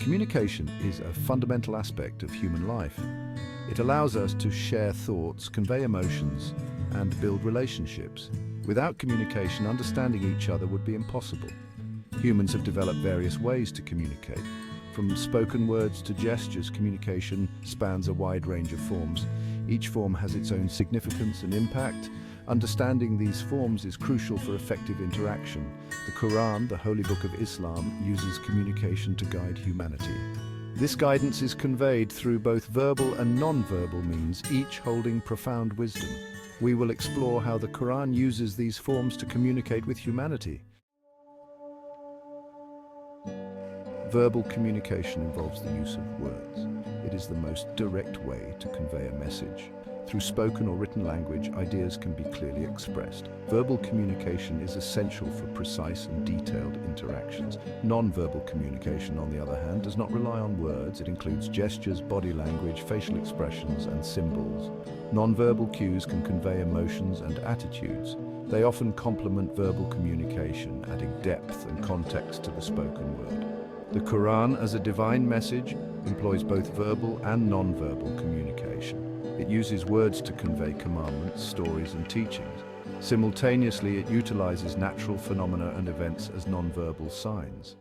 Communication is a fundamental aspect of human life. It allows us to share thoughts, convey emotions, and build relationships. Without communication, understanding each other would be impossible. Humans have developed various ways to communicate. From spoken words to gestures, communication spans a wide range of forms. Each form has its own significance and impact. Understanding these forms is crucial for effective interaction. The Quran, the holy book of Islam, uses communication to guide humanity. This guidance is conveyed through both verbal and non-verbal means, each holding profound wisdom. We will explore how the Quran uses these forms to communicate with humanity. Verbal communication involves the use of words. It is the most direct way to convey a message. Through spoken or written language, ideas can be clearly expressed. Verbal communication is essential for precise and detailed interactions. Non-verbal communication, on the other hand, does not rely on words. It includes gestures, body language, facial expressions, and symbols. Non-verbal cues can convey emotions and attitudes. They often complement verbal communication, adding depth and context to the spoken word. The Quran, as a divine message, employs both verbal and non-verbal communication. It uses words to convey commandments, stories, and teachings. Simultaneously, it utilizes natural phenomena and events as non-verbal signs.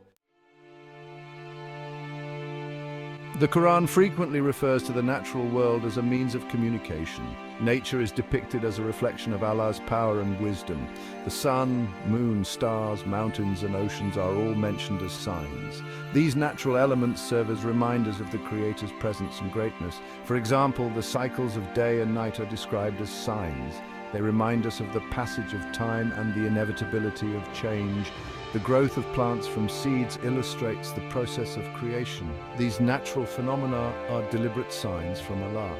The Quran frequently refers to the natural world as a means of communication. Nature is depicted as a reflection of Allah's power and wisdom. The sun, moon, stars, mountains, and oceans are all mentioned as signs. These natural elements serve as reminders of the Creator's presence and greatness. For example, the cycles of day and night are described as signs. They remind us of the passage of time and the inevitability of change. The growth of plants from seeds illustrates the process of creation. These natural phenomena are deliberate signs from Allah.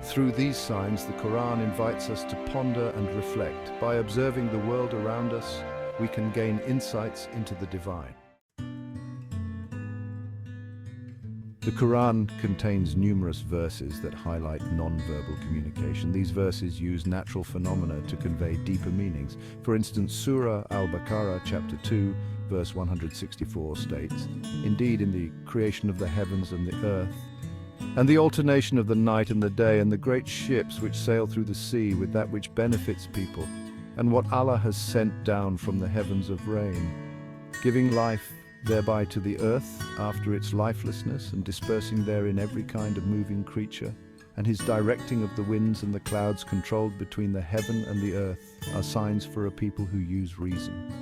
Through these signs, the Quran invites us to ponder and reflect. By observing the world around us, we can gain insights into the divine. The Quran contains numerous verses that highlight non-verbal communication. These verses use natural phenomena to convey deeper meanings. For instance, Surah Al-Baqarah, chapter 2, verse 164 states, "Indeed, in the creation of the heavens and the earth, and the alternation of the night and the day, and the great ships which sail through the sea with that which benefits people, and what Allah has sent down from the heavens of rain, giving life thereby to the earth after its lifelessness, and dispersing therein every kind of moving creature, and his directing of the winds and the clouds controlled between the heaven and the earth, are signs for a people who use reason."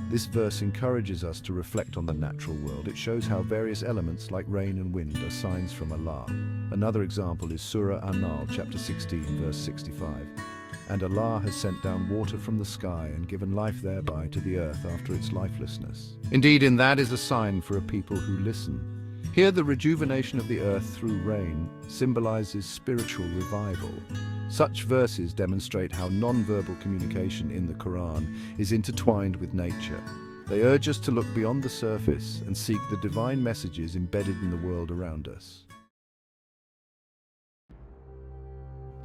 This verse encourages us to reflect on the natural world. It shows how various elements like rain and wind are signs from Allah. Another example is Surah An-Nahl, chapter 16, verse 65. "And Allah has sent down water from the sky and given life thereby to the earth after its lifelessness. Indeed, in that is a sign for a people who listen." Here, the rejuvenation of the earth through rain symbolizes spiritual revival. Such verses demonstrate how non-verbal communication in the Quran is intertwined with nature. They urge us to look beyond the surface and seek the divine messages embedded in the world around us.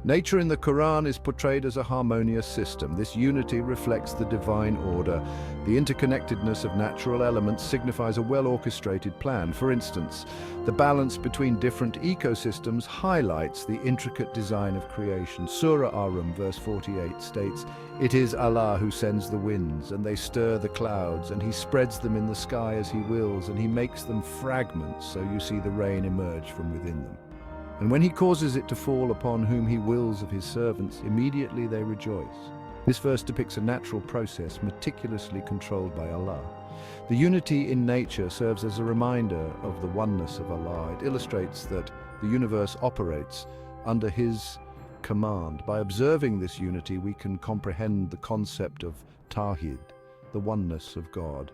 Nature in the Quran is portrayed as a harmonious system. This unity reflects the divine order. The interconnectedness of natural elements signifies a well-orchestrated plan. For instance, the balance between different ecosystems highlights the intricate design of creation. Surah Ar-Rum, verse 48 states, "It is Allah who sends the winds, and they stir the clouds, and he spreads them in the sky as he wills, and he makes them fragments, so you see the rain emerge from within them. And when he causes it to fall upon whom he wills of his servants, immediately they rejoice." This verse depicts a natural process meticulously controlled by Allah. The unity in nature serves as a reminder of the oneness of Allah. It illustrates that the universe operates under his command. By observing this unity, we can comprehend the concept of Tawhid, the oneness of God.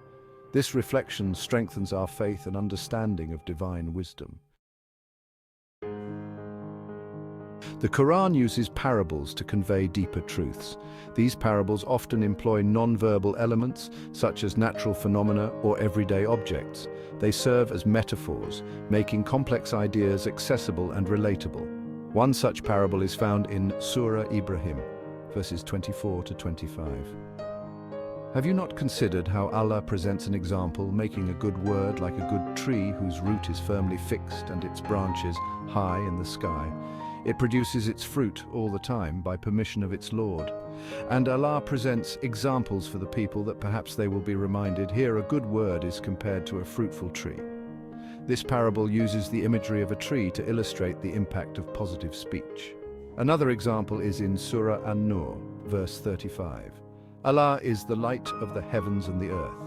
This reflection strengthens our faith and understanding of divine wisdom. The Quran uses parables to convey deeper truths. These parables often employ non-verbal elements, such as natural phenomena or everyday objects. They serve as metaphors, making complex ideas accessible and relatable. One such parable is found in Surah Ibrahim, verses 24 to 25. Have you not considered how Allah presents an example, making a good word like a good tree whose root is firmly fixed and its branches high in the sky? It produces its fruit all the time by permission of its Lord. And Allah presents examples for the people that perhaps they will be reminded. Here, a good word is compared to a fruitful tree. This parable uses the imagery of a tree to illustrate the impact of positive speech. Another example is in Surah An-Nur, verse 35. Allah is the light of the heavens and the earth.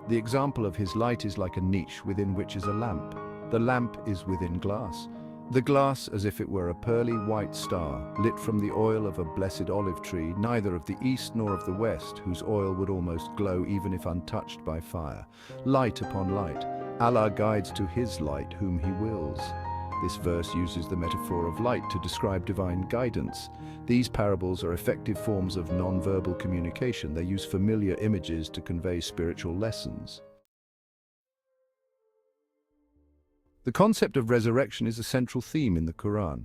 The example of His light is like a niche within which is a lamp. The lamp is within glass. The glass as if it were a pearly white star, lit from the oil of a blessed olive tree, neither of the east nor of the west, whose oil would almost glow even if untouched by fire. Light upon light. Allah guides to His light whom He wills. This verse uses the metaphor of light to describe divine guidance. These parables are effective forms of non-verbal communication. They use familiar images to convey spiritual lessons. The concept of resurrection is a central theme in the Quran.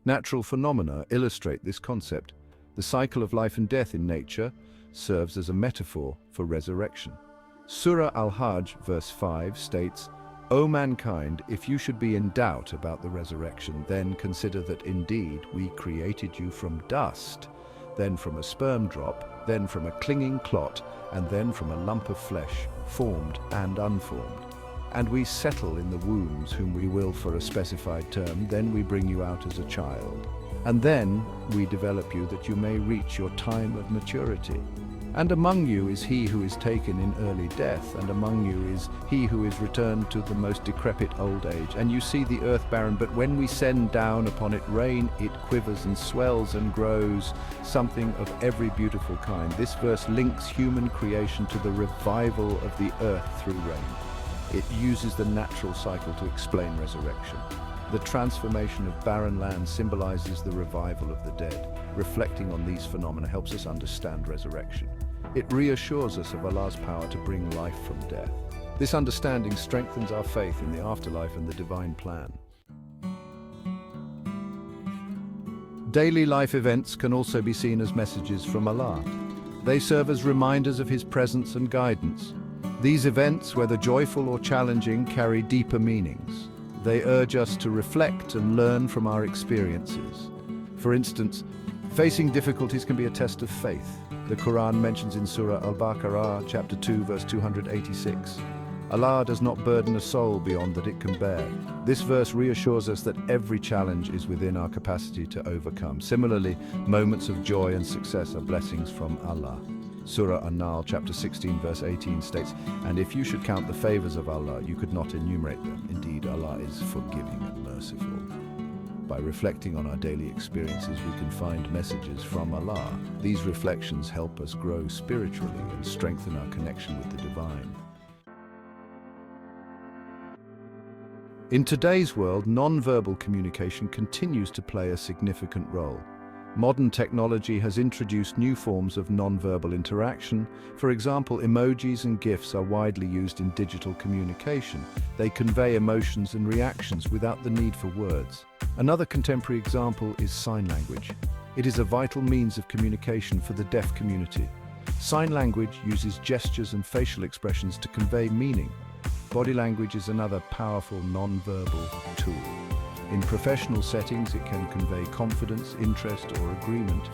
Natural phenomena illustrate this concept. The cycle of life and death in nature serves as a metaphor for resurrection. Surah Al-Hajj, verse 5, states, "O mankind, if you should be in doubt about the resurrection, then consider that indeed we created you from dust, then from a sperm drop, then from a clinging clot, and then from a lump of flesh, formed and unformed. And we settle in the wombs whom we will for a specified term, then we bring you out as a child. And then we develop you that you may reach your time of maturity. And among you is he who is taken in early death, and among you is he who is returned to the most decrepit old age. And you see the earth barren, but when we send down upon it rain, it quivers and swells and grows, something of every beautiful kind." This verse links human creation to the revival of the earth through rain. It uses the natural cycle to explain resurrection. The transformation of barren land symbolizes the revival of the dead. Reflecting on these phenomena helps us understand resurrection. It reassures us of Allah's power to bring life from death. This understanding strengthens our faith in the afterlife and the divine plan. Daily life events can also be seen as messages from Allah. They serve as reminders of His presence and guidance. These events, whether joyful or challenging, carry deeper meanings. They urge us to reflect and learn from our experiences. For instance, facing difficulties can be a test of faith. The Quran mentions in Surah Al-Baqarah, chapter 2, verse 286, "Allah does not burden a soul beyond that it can bear." This verse reassures us that every challenge is within our capacity to overcome. Similarly, moments of joy and success are blessings from Allah. Surah An-Nahl, chapter 16, verse 18 states, "And if you should count the favors of Allah, you could not enumerate them. Indeed, Allah is forgiving and merciful." By reflecting on our daily experiences, we can find messages from Allah. These reflections help us grow spiritually and strengthen our connection with the divine. In today's world, non-verbal communication continues to play a significant role. Modern technology has introduced new forms of non-verbal interaction. For example, emojis and GIFs are widely used in digital communication. They convey emotions and reactions without the need for words. Another contemporary example is sign language. It is a vital means of communication for the deaf community. Sign language uses gestures and facial expressions to convey meaning. Body language is another powerful non-verbal tool. In professional settings, it can convey confidence, interest, or agreement.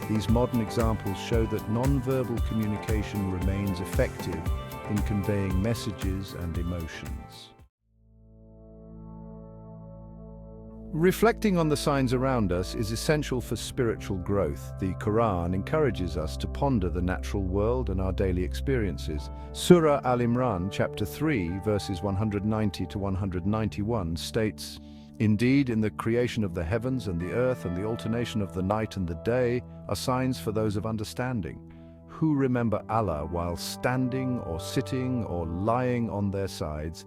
These modern examples show that non-verbal communication remains effective in conveying messages and emotions. Reflecting on the signs around us is essential for spiritual growth. The Quran encourages us to ponder the natural world and our daily experiences. Surah Al-Imran, chapter 3, verses 190 to 191 states, "Indeed, in the creation of the heavens and the earth and the alternation of the night and the day are signs for those of understanding, who remember Allah while standing or sitting or lying on their sides,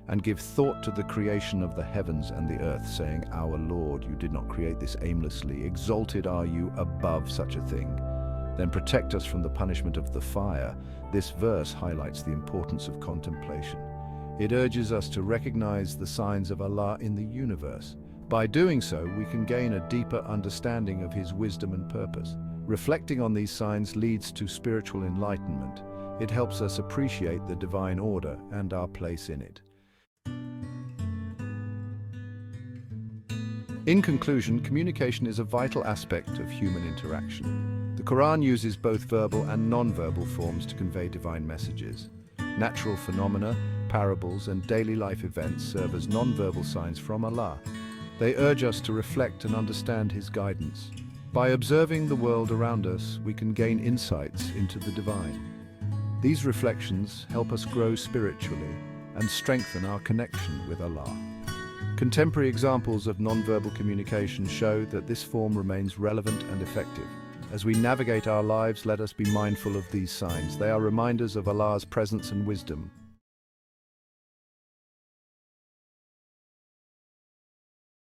and give thought to the creation of the heavens and the earth, saying, Our Lord, you did not create this aimlessly. Exalted are you above such a thing. Then protect us from the punishment of the fire." This verse highlights the importance of contemplation. It urges us to recognize the signs of Allah in the universe. By doing so, we can gain a deeper understanding of His wisdom and purpose. Reflecting on these signs leads to spiritual enlightenment. It helps us appreciate the divine order and our place in it. In conclusion, communication is a vital aspect of human interaction. The Quran uses both verbal and non-verbal forms to convey divine messages. Natural phenomena, parables, and daily life events serve as non-verbal signs from Allah. They urge us to reflect and understand His guidance. By observing the world around us, we can gain insights into the divine. These reflections help us grow spiritually and strengthen our connection with Allah. Contemporary examples of non-verbal communication show that this form remains relevant and effective. As we navigate our lives, let us be mindful of these signs. They are reminders of Allah's presence and wisdom,